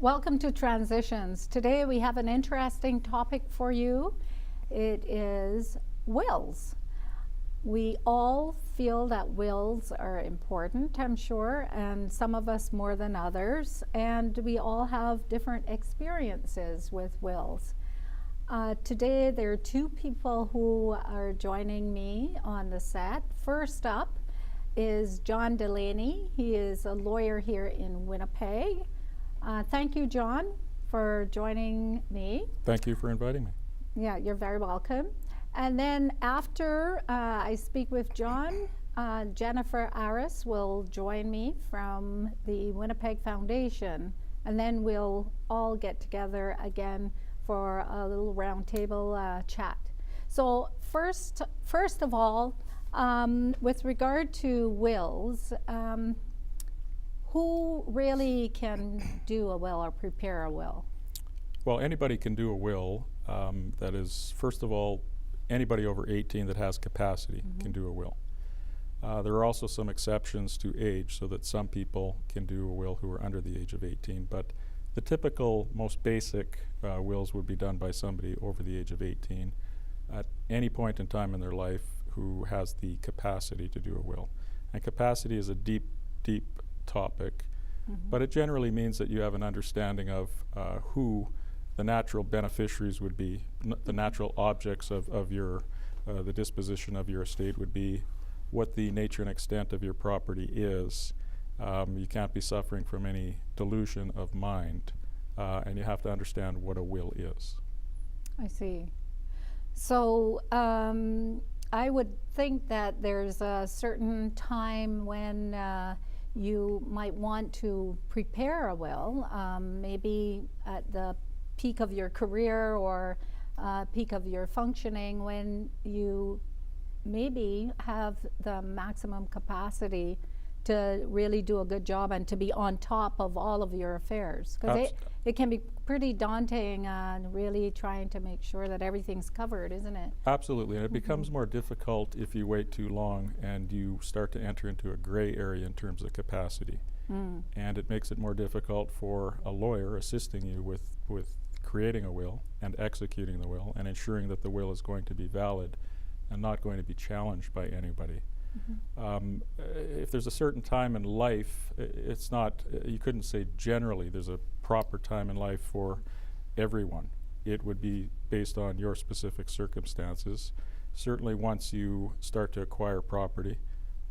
Welcome to Transitions. Today we have an interesting topic for you. It is wills. We all feel that wills are important, I'm sure, and some of us more than others, and we all have different experiences with wills. Today there are two people who are joining me on the set. First up is John Delaney. He is a lawyer here in Winnipeg. Thank you, John, for joining me. Thank you for inviting me. Yeah, you're very welcome. And then after I speak with John, Jennifer Aris will join me from the Winnipeg Foundation, and then we'll all get together again for a little roundtable chat. So first of all, with regard to wills, who really can do a will or prepare a will? Well, anybody can do a will. That is, first of all, anybody over 18 that has capacity can do a will. There are also some exceptions to age, so that some people can do a will who are under the age of 18. But the typical, most basic wills would be done by somebody over the age of 18 at any point in time in their life who has the capacity to do a will. And capacity is a deep topic, but it generally means that you have an understanding of who the natural beneficiaries would be, the natural objects of your, the disposition of your estate would be, what the nature and extent of your property is. You can't be suffering from any delusion of mind, and you have to understand what a will is. I see. So I would think that there's a certain time when you might want to prepare a will, maybe at the peak of your career or peak of your functioning, when you maybe have the maximum capacity to really do a good job and to be on top of all of your affairs. Because it can be pretty daunting really trying to make sure that everything's covered, isn't it? Absolutely, and it becomes more difficult if you wait too long and you start to enter into a gray area in terms of capacity. And it makes it more difficult for a lawyer assisting you with creating a will and executing the will and ensuring that the will is going to be valid and not going to be challenged by anybody. If there's a certain time in life, it's not, you couldn't say generally there's a proper time in life for everyone. It would be based on your specific circumstances. Certainly once you start to acquire property,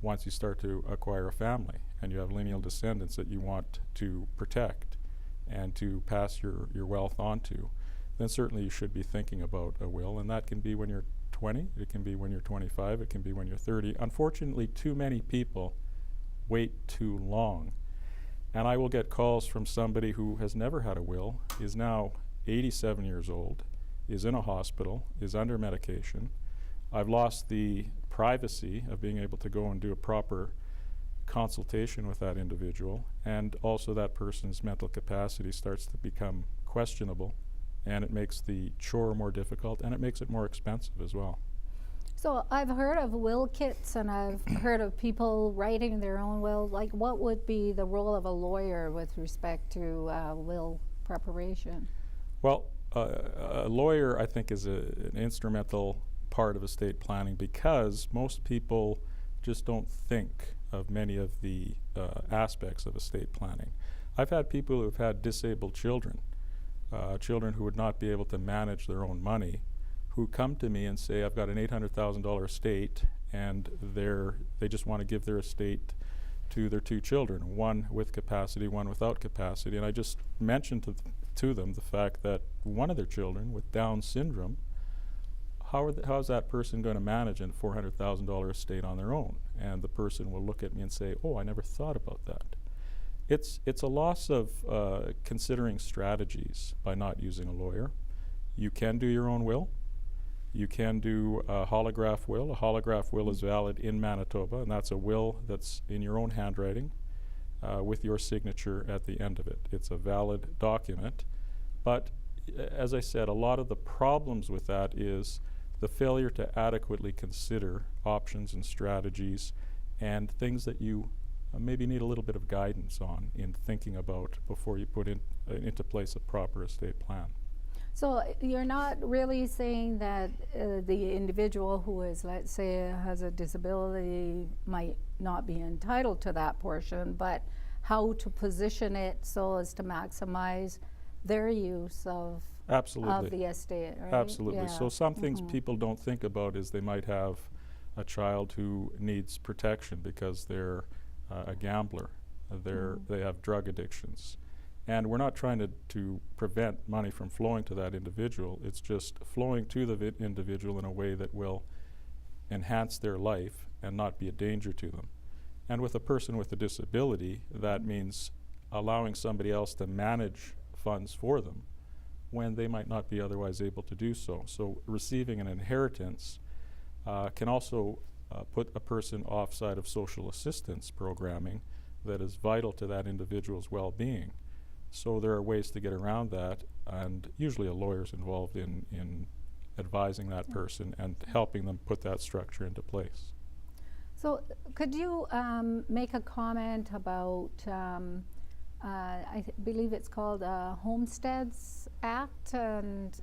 once you start to acquire a family, and you have lineal descendants that you want to protect and to pass your wealth on to, then certainly you should be thinking about a will, and that can be when you're 20, it can be when you're 25, it can be when you're 30. Unfortunately, too many people wait too long. And I will get calls from somebody who has never had a will, is now 87 years old, is in a hospital, is under medication. I've lost the privacy of being able to go and do a proper consultation with that individual, and also that person's mental capacity starts to become questionable, and it makes the chore more difficult, and it makes it more expensive as well. So I've heard of will kits, and I've heard of people writing their own will. Like, what would be the role of a lawyer with respect to will preparation? Well, a lawyer, I think, is an instrumental part of estate planning, because most people just don't think of many of the aspects of estate planning. I've had people who have had disabled children, children who would not be able to manage their own money, who come to me and say, I've got an $800,000 estate, and they just want to give their estate to their two children, one with capacity, one without capacity. And I just mentioned to them the fact that one of their children with Down syndrome, how is that person going to manage a $400,000 estate on their own? And the person will look at me and say, oh, I never thought about that. It's a loss of considering strategies by not using a lawyer. You can do your own will. You can do a holograph will. A holograph will is valid in Manitoba, and that's a will that's in your own handwriting with your signature at the end of it. It's a valid document. But as I said, a lot of the problems with that is the failure to adequately consider options and strategies and things that you maybe need a little bit of guidance on in thinking about before you put in into place a proper estate plan. So you're not really saying that the individual who is, let's say, has a disability might not be entitled to that portion, but how to position it so as to maximize their use of Absolutely. the estate, right? Absolutely. Yeah. So some things people don't think about is they might have a child who needs protection because they're a gambler, they have drug addictions. And we're not trying to prevent money from flowing to that individual. It's just flowing to the individual in a way that will enhance their life and not be a danger to them. And with a person with a disability, that means allowing somebody else to manage funds for them when they might not be otherwise able to do so. So receiving an inheritance can also put a person offside of social assistance programming that is vital to that individual's well-being. So there are ways to get around that, and usually a lawyer's involved in advising that person and helping them put that structure into place. So could you make a comment about, I believe it's called Homesteads Act, and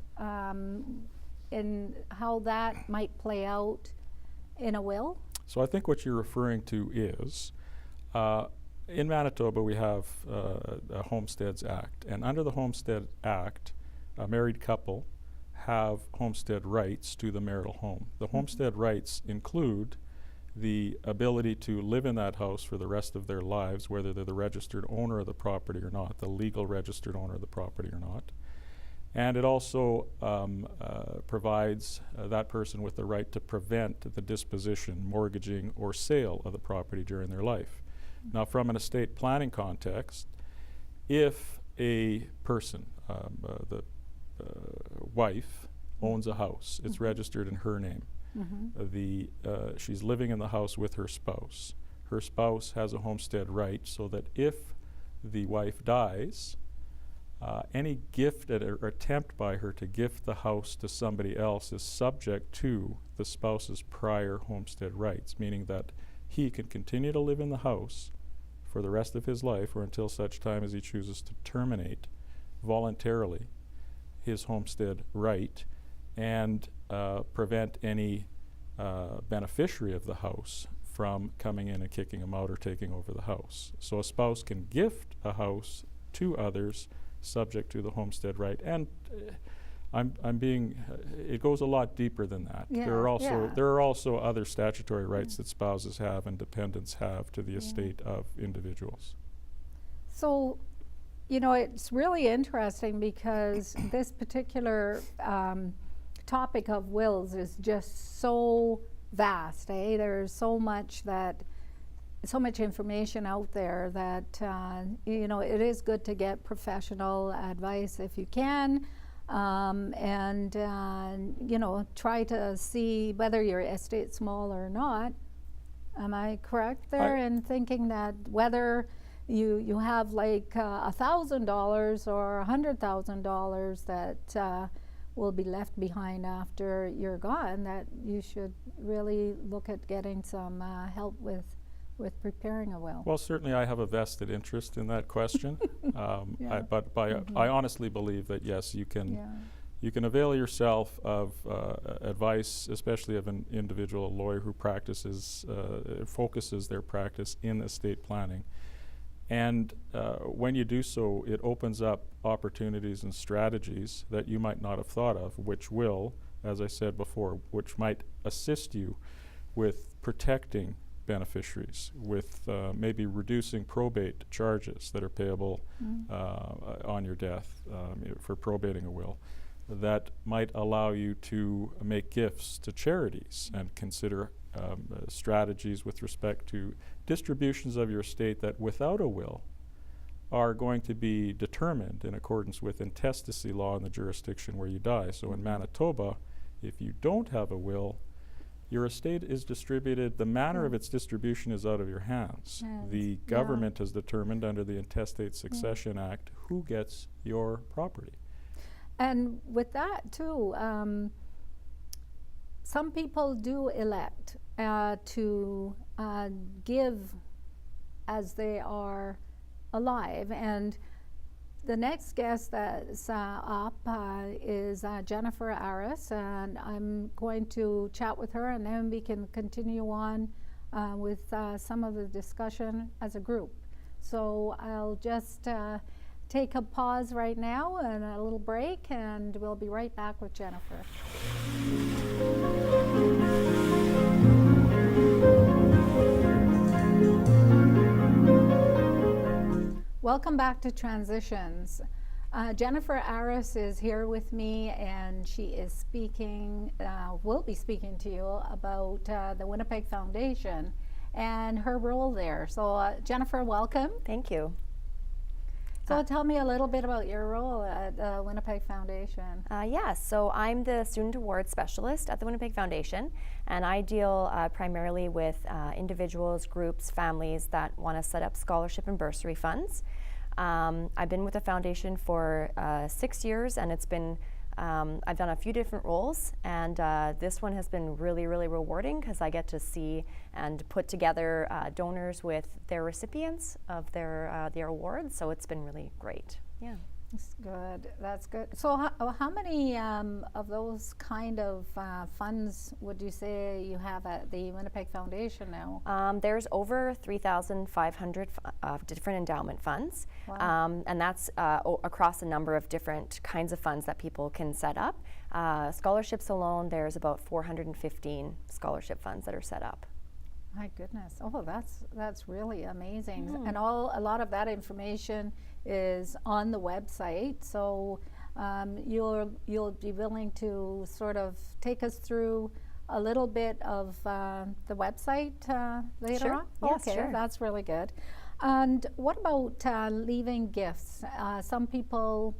how that might play out in a will? So I think what you're referring to is, in Manitoba we have a Homesteads Act, and under the Homestead Act, a married couple have homestead rights to the marital home. The homestead rights include the ability to live in that house for the rest of their lives, whether they're the registered owner of the property or not, the legal registered owner of the property or not. And it also provides that person with the right to prevent the disposition, mortgaging, or sale of the property during their life. Now, from an estate planning context, if a person, the wife, owns a house, it's registered in her name. She's living in the house with her spouse. Her spouse has a homestead right, so that if the wife dies, any gift or attempt by her to gift the house to somebody else is subject to the spouse's prior homestead rights, meaning that he can continue to live in the house for the rest of his life or until such time as he chooses to terminate voluntarily his homestead right and prevent any beneficiary of the house from coming in and kicking him out or taking over the house. So a spouse can gift a house to others subject to the homestead right, and it goes a lot deeper than that. Yeah, there are also other statutory rights that spouses have and dependents have to the estate of individuals. So, you know, it's really interesting because this particular topic of wills is just so vast, eh? There's so much information out there that, you know, it is good to get professional advice if you can, and you know, try to see whether your estate's small or not. Am I correct there in thinking that whether you have like $1,000 or $100,000 that will be left behind after you're gone, that you should really look at getting some help with preparing a will? Well, certainly I have a vested interest in that question, I honestly believe that yes, you can avail yourself of advice, especially of an individual lawyer who focuses their practice in estate planning. And when you do so, it opens up opportunities and strategies that you might not have thought of, which will, as I said before, which might assist you with protecting beneficiaries, with maybe reducing probate charges that are payable on your death for probating a will. That might allow you to make gifts to charities and consider strategies with respect to distributions of your estate that without a will are going to be determined in accordance with intestacy law in the jurisdiction where you die. So in Manitoba, if you don't have a will, your estate is distributed, the manner of its distribution is out of your hands. The government has determined under the Intestate Succession Act who gets your property. And with that too, some people do elect to give as they are alive, and The next guest that's up is Jennifer Aris, and I'm going to chat with her, and then we can continue on with some of the discussion as a group. So I'll just take a pause right now and a little break, and we'll be right back with Jennifer. Welcome back to Transitions. Jennifer Aris is here with me, and she is speaking, will be speaking to you about the Winnipeg Foundation and her role there. So Jennifer, welcome. Thank you. So tell me a little bit about your role at the Winnipeg Foundation. So I'm the Student Award Specialist at the Winnipeg Foundation, and I deal primarily with individuals, groups, families that want to set up scholarship and bursary funds. I've been with the foundation for 6 years, and it's been I've done a few different roles, and this one has been really, really rewarding because I get to see and put together donors with their recipients of their awards. So it's been really great. Yeah. That's good. That's good. So how many of those kind of funds would you say you have at the Winnipeg Foundation now? There's over 3,500 different endowment funds. Wow. And that's across a number of different kinds of funds that people can set up. Scholarships alone, there's about 415 scholarship funds that are set up. My goodness. Oh, that's really amazing. And a lot of that information is on the website. So you'll be willing to sort of take us through a little bit of the website later Sure. on? Yes, okay, sure. that's really good. And what about leaving gifts? Some people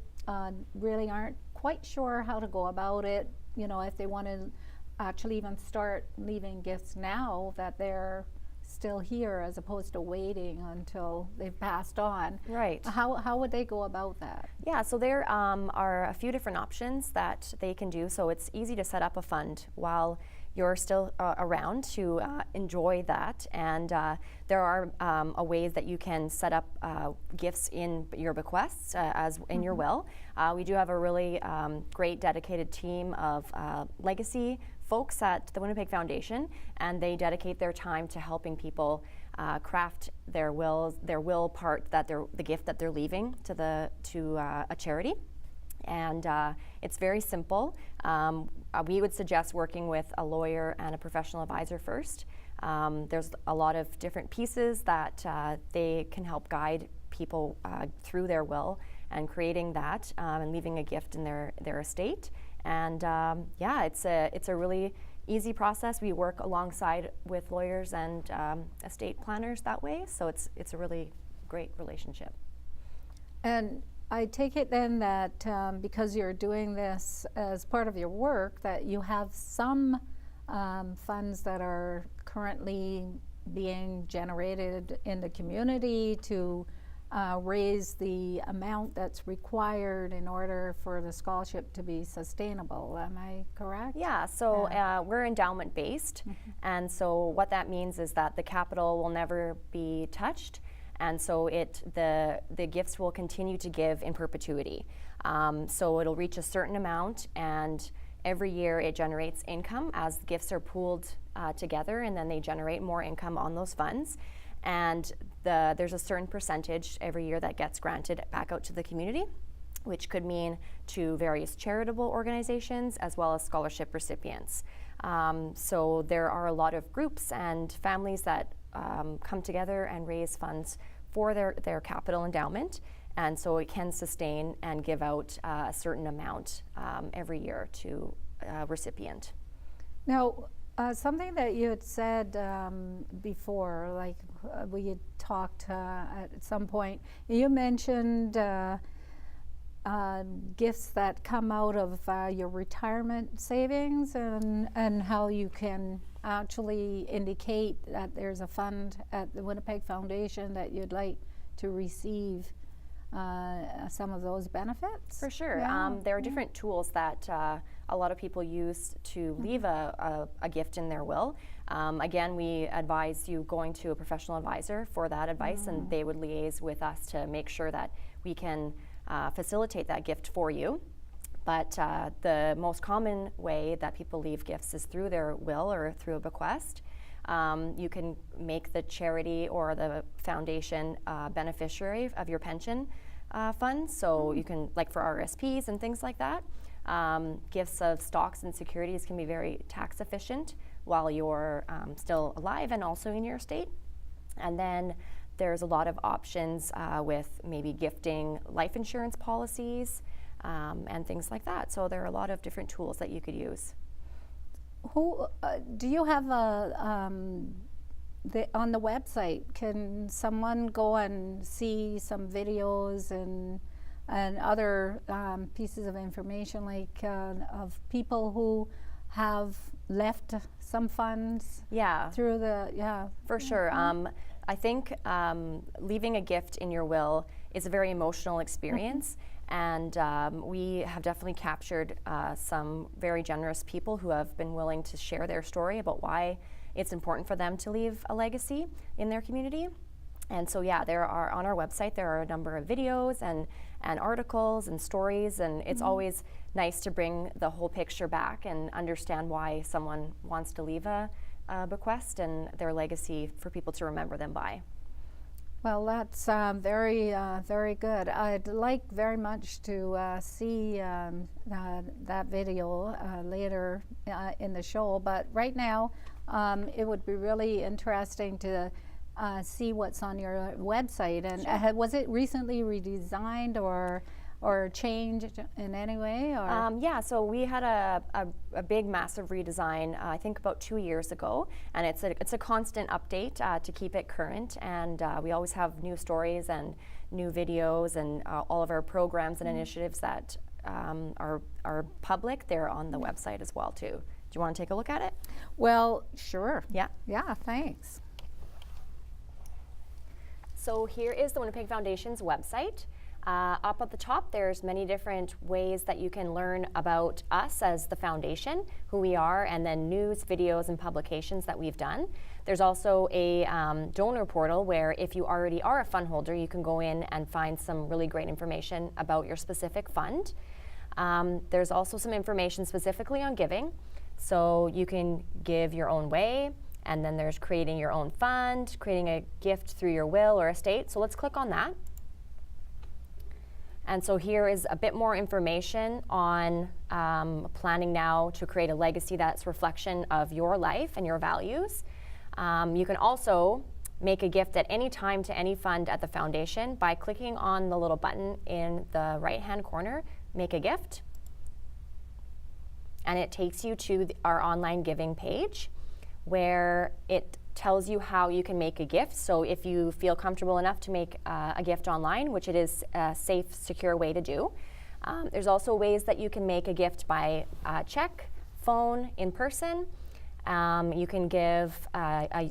really aren't quite sure how to go about it, you know, if they want to actually even start leaving gifts now that they're still here as opposed to waiting until they've passed on. Right. How would they go about that? Yeah, so there are a few different options that they can do. So it's easy to set up a fund while you're still around to enjoy that. And there are ways that you can set up gifts in your bequests as in your will. We do have a really great dedicated team of legacy folks at the Winnipeg Foundation, and they dedicate their time to helping people craft their will part that the gift that they're leaving to a charity. And it's very simple. We would suggest working with a lawyer and a professional advisor first. There's a lot of different pieces that they can help guide people through their will and creating that and leaving a gift in their estate. And it's a really easy process. We work alongside with lawyers and estate planners that way. So it's a really great relationship. And I take it then that because you're doing this as part of your work, that you have some funds that are currently being generated in the community to raise the amount that's required in order for the scholarship to be sustainable. Am I correct? Yeah, so we're endowment based, and so what that means is that the capital will never be touched, and so the gifts will continue to give in perpetuity. So it'll reach a certain amount, and every year it generates income as gifts are pooled together, and then they generate more income on those funds. And there's a certain percentage every year that gets granted back out to the community, which could mean to various charitable organizations as well as scholarship recipients. So there are a lot of groups and families that come together and raise funds for their capital endowment, and so it can sustain and give out a certain amount every year to a recipient. Now, something that you had said before, like we had talked at some point, you mentioned gifts that come out of your retirement savings, and how you can actually indicate that there's a fund at the Winnipeg Foundation that you'd like to receive some of those benefits? For sure. Yeah. There are different tools that a lot of people use to leave a gift in their will. Again, we advise you going to a professional advisor for that advice, and they would liaise with us to make sure that we can facilitate that gift for you. But the most common way that people leave gifts is through their will or through a bequest. You can make the charity or the foundation beneficiary of your pension fund. So you can, like for RSPs and things like that. Gifts of stocks and securities can be very tax efficient while you're still alive and also in your estate. And then there's a lot of options with maybe gifting life insurance policies and things like that. So there are a lot of different tools that you could use. Who do you have on the website? Can someone go and see some videos and other pieces of information, like of people who have left some funds? Yeah, Through the for sure. I think leaving a gift in your will is a very emotional experience. And we have definitely captured some very generous people who have been willing to share their story about why it's important for them to leave a legacy in their community. And so, yeah, there are on our website, there are a number of videos and articles and stories, and it's always nice to bring the whole picture back and understand why someone wants to leave a bequest and their legacy for people to remember them by. Well, that's very good. I'd like very much to see that video later in the show, but right now it would be really interesting to see what's on your website. And Sure. Was it recently redesigned or changed in any way? Or? Yeah, so we had a big, massive redesign, I think about 2 years ago, and it's a constant update to keep it current, and we always have new stories and new videos, and all of our programs and initiatives that are public, they're on the website as well too. Do you want to take a look at it? Well, sure. Yeah. Yeah, thanks. So here is the Winnipeg Foundation's website. Up at the top, there's many different ways that you can learn about us as the foundation, who we are, and then news, videos, and publications that we've done. There's also a donor portal where if you already are a fund holder, you can go in and find some really great information about your specific fund. There's also some information specifically on giving. So you can give your own way, and then there's creating your own fund, creating a gift through your will or estate. So let's click on that. And so here is a bit more information on planning now to create a legacy that's reflection of your life and your values. You can also make a gift at any time to any fund at the foundation by clicking on the little button in the right-hand corner, Make a Gift. And it takes you to our online giving page where it tells you how you can make a gift. So if you feel comfortable enough to make a gift online, which it is a safe, secure way to do, there's also ways that you can make a gift by check, phone, in person. You can give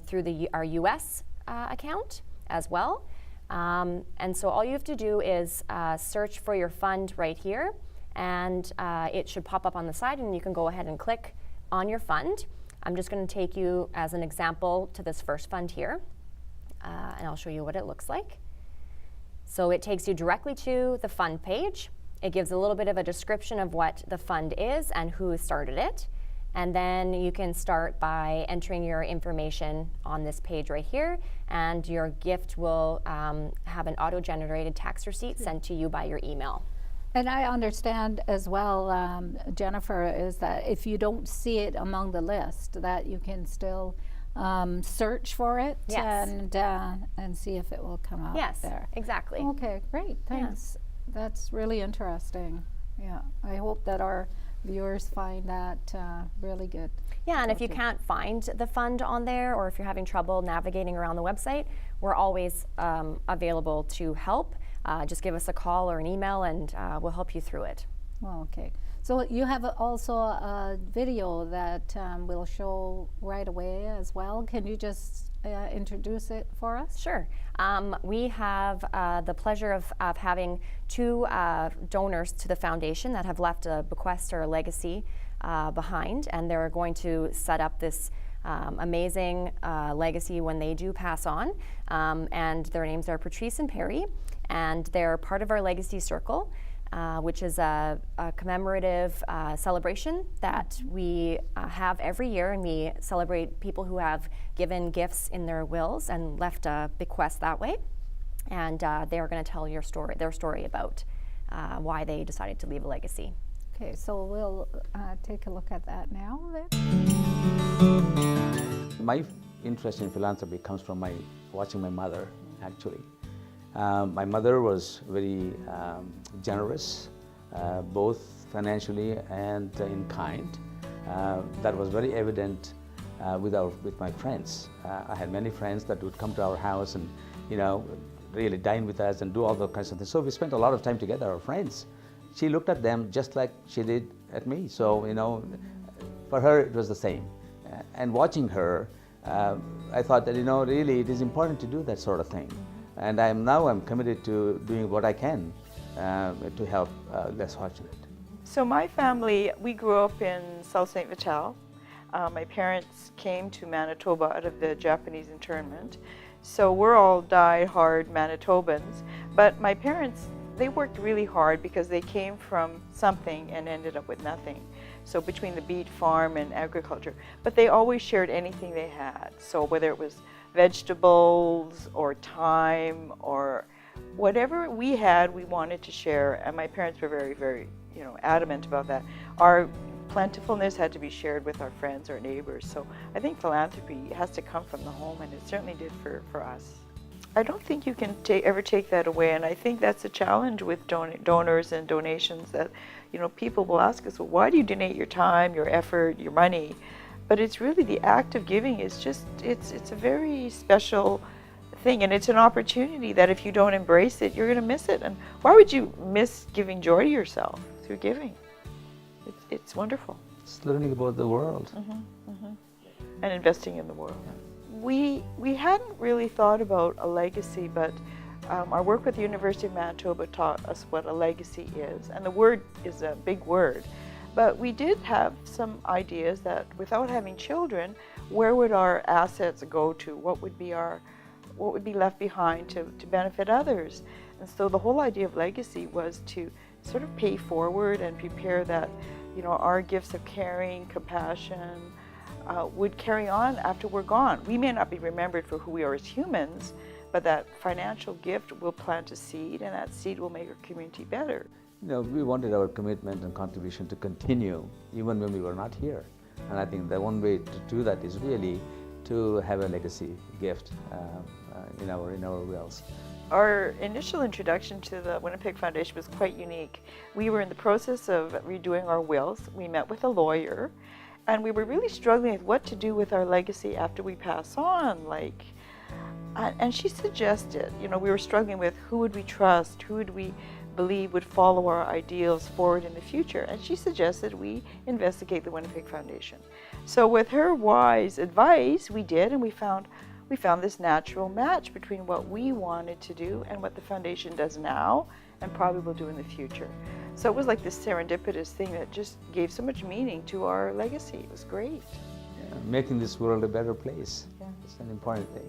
through our US account as well. And so all you have to do is search for your fund right here, and it should pop up on the side, and you can go ahead and click on your fund. I'm just going to take you as an example to this first fund here, and I'll show you what it looks like. So it takes you directly to the fund page. It gives a little bit of a description of what the fund is and who started it. And then you can start by entering your information on this page right here, and your gift will have an auto-generated tax receipt sent to you by your email. And I understand as well, Jennifer, is that if you don't see it among the list, that you can still search for it. Yes. And see if it will come up Yes, there. exactly. Okay, great, thanks. That's really interesting. Yeah, I hope that our viewers find that really good. Yeah, and if you can't find the fund on there, or if you're having trouble navigating around the website, we're always available to help. Just give us a call or an email, and we'll help you through it. Well, okay. So you have also a video that we'll show right away as well. Can you just introduce it for us? Sure. We have the pleasure of having two donors to the foundation that have left a bequest or a legacy behind, and they're going to set up this amazing legacy when they do pass on. And their names are Patrice and Perry. and they're part of our Legacy Circle, which is a commemorative celebration that we have every year, and we celebrate people who have given gifts in their wills and left a bequest that way. And they are going to tell their story about why they decided to leave a legacy. Okay, so we'll take a look at that now then. My interest in philanthropy comes from watching my mother, actually. My mother was very generous, both financially and in kind. That was very evident with my friends. I had many friends that would come to our house and, really dine with us and do all those kinds of things. So we spent a lot of time together, our friends. She looked at them just like she did at me. So, for her it was the same. And watching her, I thought that, really it is important to do that sort of thing. And I'm committed to doing what I can to help less fortunate. So my family, we grew up in South St. Vital. My parents came to Manitoba out of the Japanese internment. So we're all die-hard Manitobans. But my parents, they worked really hard because they came from something and ended up with nothing. So between the beet farm and agriculture. But they always shared anything they had. So whether it was vegetables or time or whatever we had, we wanted to share. And my parents were very, very, adamant about that. Our plentifulness had to be shared with our friends or neighbors. So I think philanthropy has to come from the home, and it certainly did for us. I don't think you can ever take that away, and I think that's a challenge with donors and donations that, people will ask us, well, why do you donate your time, your effort, your money? But it's really the act of giving is just, it's a very special thing, and it's an opportunity that if you don't embrace it, you're going to miss it. And why would you miss giving joy to yourself through giving? It's wonderful. It's learning about the world. And investing in the world. We hadn't really thought about a legacy, but our work with the University of Manitoba taught us what a legacy is. And the word is a big word. But we did have some ideas that without having children, where would our assets go to? What would be left behind to benefit others? And so the whole idea of legacy was to sort of pay forward and prepare that, our gifts of caring, compassion, would carry on after we're gone. We may not be remembered for who we are as humans, but that financial gift will plant a seed, and that seed will make our community better. We wanted our commitment and contribution to continue even when we were not here. And I think the one way to do that is really to have a legacy gift in our wills. Our initial introduction to the Winnipeg Foundation was quite unique. We were in the process of redoing our wills. We met with a lawyer, and we were really struggling with what to do with our legacy after we pass on. And she suggested, we were struggling with who would we trust, who would we believe would follow our ideals forward in the future. And she suggested we investigate the Winnipeg Foundation. So with her wise advice, we did, and we found this natural match between what we wanted to do and what the foundation does now and probably will do in the future. So it was like this serendipitous thing that just gave so much meaning to our legacy. It was great. Yeah, making this world a better place. Yeah. It's an important thing.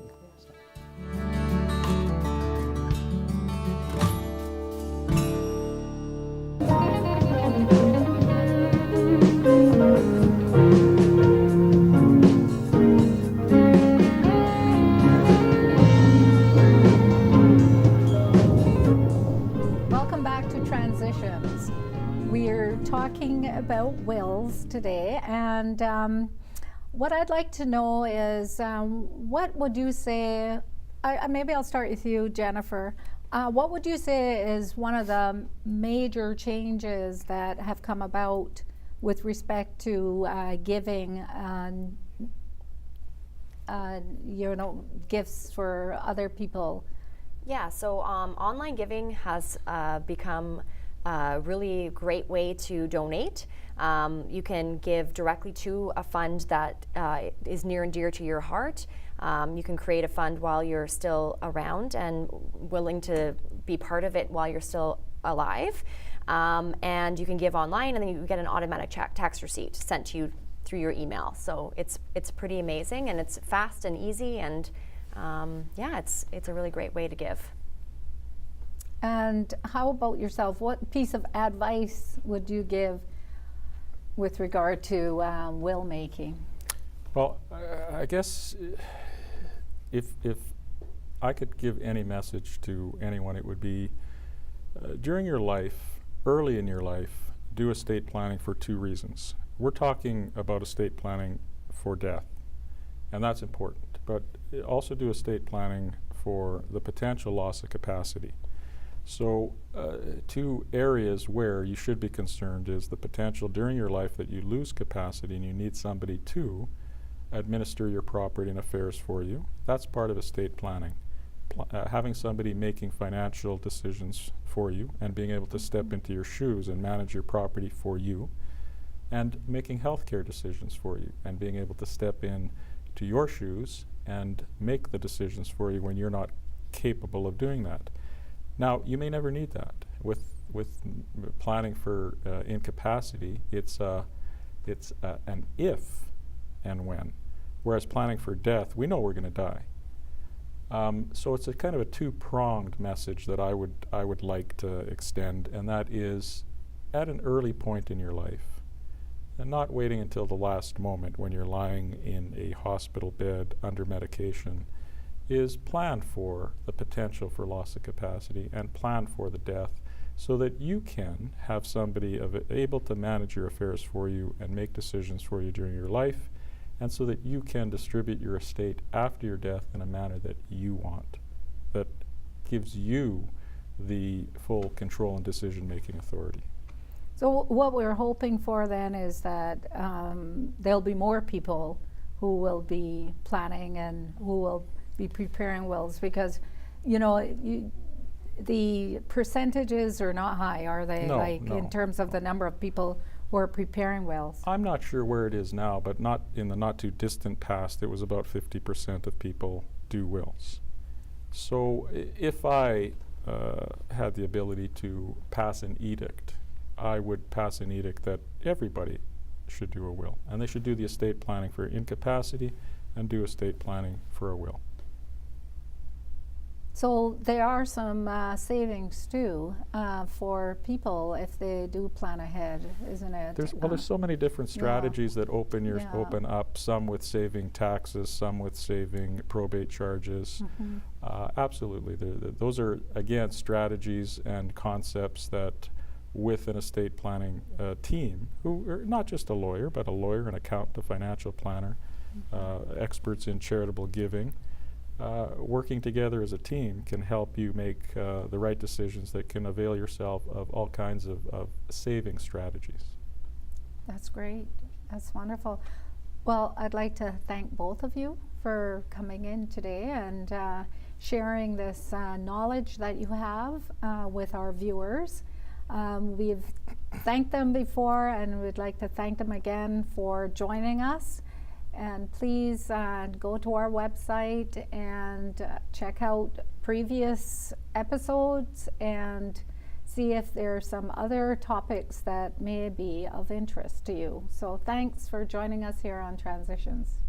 We're talking about wills today, and what I'd like to know is what would you say, maybe I'll start with you, Jennifer. What would you say is one of the major changes that have come about with respect to giving gifts for other people? Yeah, so online giving has become a really great way to donate. You can give directly to a fund that is near and dear to your heart. You can create a fund while you're still around and willing to be part of it while you're still alive. And you can give online, and then you get an automatic tax receipt sent to you through your email. So it's pretty amazing, and it's fast and easy, and yeah, it's a really great way to give. And how about yourself? What piece of advice would you give with regard to will making? Well, I guess if I could give any message to anyone, it would be during your life, early in your life, do estate planning for two reasons. We're talking about estate planning for death, and that's important, but also do estate planning for the potential loss of capacity. So two areas where you should be concerned is the potential during your life that you lose capacity and you need somebody to administer your property and affairs for you. That's part of estate planning. Having somebody making financial decisions for you and being able to step into your shoes and manage your property for you, and making healthcare decisions for you and being able to step in to your shoes and make the decisions for you when you're not capable of doing that. Now, you may never need that. With planning for incapacity, it's an if and when. Whereas planning for death, we know we're going to die. So it's a kind of a two-pronged message that I would like to extend, and that is at an early point in your life, and not waiting until the last moment when you're lying in a hospital bed under medication, is plan for the potential for loss of capacity and plan for the death so that you can have somebody able to manage your affairs for you and make decisions for you during your life, and so that you can distribute your estate after your death in a manner that you want, that gives you the full control and decision-making authority. So what we're hoping for then is that there'll be more people who will be planning and who will be preparing wills, because the percentages are not high, are they? No, in terms of the number of people who are preparing wills. I'm not sure where it is now, but not in the not too distant past, it was about 50% of people do wills. So if I had the ability to pass an edict, I would pass an edict that everybody should do a will, and they should do the estate planning for incapacity and do estate planning for a will. So there are some savings too for people if they do plan ahead, isn't it? There's so many different strategies that open up, some with saving taxes, some with saving probate charges. Absolutely. Those are, again, strategies and concepts that with an estate planning team, who are not just a lawyer, but a lawyer, an accountant, a financial planner, experts in charitable giving, working together as a team can help you make the right decisions that can avail yourself of all kinds of saving strategies. That's great. That's wonderful. Well, I'd like to thank both of you for coming in today and sharing this knowledge that you have with our viewers. We've thanked them before, and we'd like to thank them again for joining us. And please go to our website and check out previous episodes and see if there are some other topics that may be of interest to you. So thanks for joining us here on Transitions.